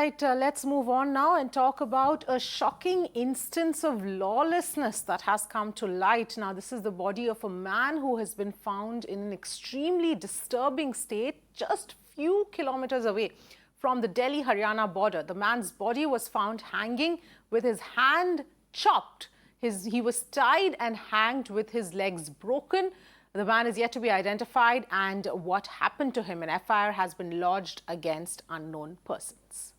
right, let's move on now and talk about a shocking instance of lawlessness that has come to light. Now, this is the body of a man who has been found in an extremely disturbing state just few kilometers away from the Delhi-Haryana border. The man's body was found hanging with his hand chopped. He was tied and hanged with his legs broken. The man is yet to be identified, and what happened to him? An FIR has been lodged against unknown persons.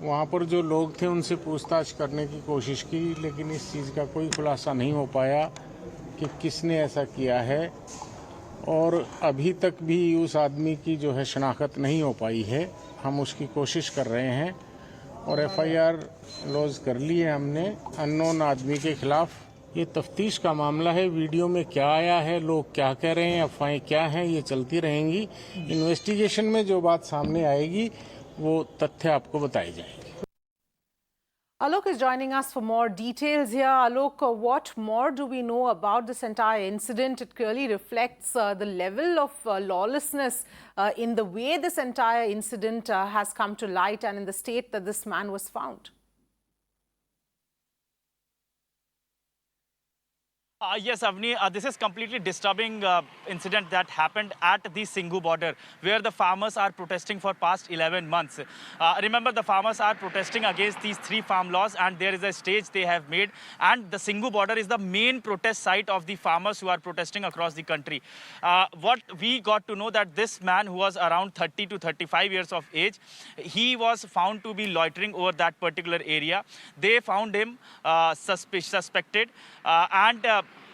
वहाँ पर जो लोग थे उनसे पूछताछ करने की कोशिश की, लेकिन इस चीज़ का कोई खुलासा नहीं हो पाया कि किसने ऐसा किया है, और अभी तक भी उस आदमी की जो है शनाख्त नहीं हो पाई है। हम उसकी कोशिश कर रहे हैं और FIR लॉज कर ली है हमने अननोन आदमी के खिलाफ। ये तफ्तीश का मामला है। वीडियो में क्या आया है, लोग क्या कह रहे हैं, अफवाहें क्या हैं, ये चलती रहेंगी। इन्वेस्टिगेशन में जो बात सामने आएगी वो तथ्य आपको बताए जाएंगे। Alok is joining us for more details here. Alok, what more do we know about this entire incident? It clearly reflects the level of lawlessness in the way this entire incident has come to light and in the state that this man was found. Yes, Avni, this is completely disturbing incident that happened at the Singhu border, where the farmers are protesting for past 11 months. Remember, the farmers are protesting against these 3 farm laws, and there is a stage they have made, and the Singhu border is the main protest site of the farmers who are protesting across the country. What we got to know that this man, who was around 30 to 35 years of age, he was found to be loitering over that particular area. They found him suspected, and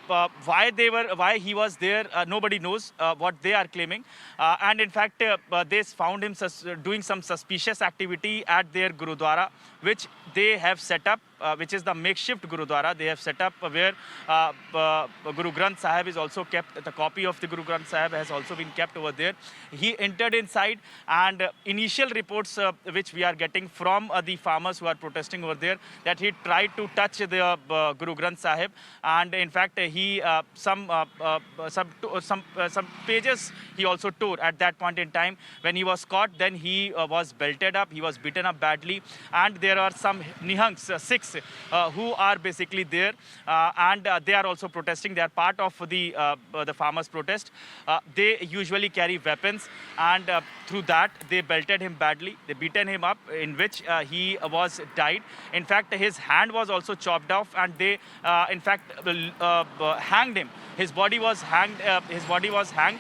why he was there, nobody knows what they are claiming. And in fact, they found him doing some suspicious activity at their Gurudwara, which they have set up, which is the makeshift Gurudwara they have set up, where Guru Granth Sahib is also kept. The copy of the Guru Granth Sahib has also been kept over there. He entered inside, and initial reports which we are getting from the farmers who are protesting over there, that he tried to touch the Guru Granth Sahib, and in fact he some pages he also tore at that point in time. When he was caught, then he was belted up, he was beaten up badly, and there are some Nihangs, Sikhs, who are basically there, and they are also protesting. They are part of the farmers' protest. They usually carry weapons, and through that they belted him badly. They beaten him up, in which he was died. In fact, his hand was also chopped off, and they, in fact, hanged him. His body was hanged.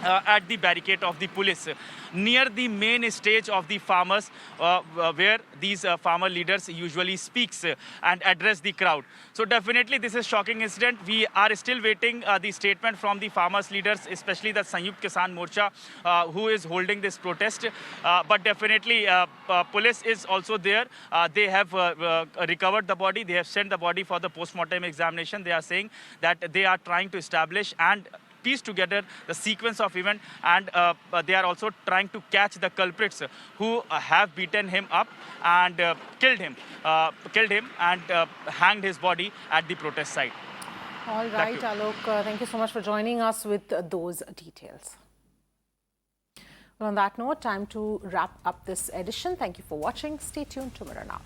At the barricade of the police, near the main stage of the farmers, where these farmer leaders usually speaks and address the crowd. So definitely this is shocking incident. We are still waiting the statement from the farmers leaders, especially the Sanyukt Kisan Morcha, who is holding this protest. But definitely police is also there. They have recovered the body. They have sent the body for the post-mortem examination. They are saying that they are trying to establish and piece together the sequence of event, and they are also trying to catch the culprits who have beaten him up and killed him and hanged his body at the protest site. All right, Alok, thank you so much for joining us with those details. Well, on that note, time to wrap up this edition. Thank you for watching. Stay tuned to Mirror Now.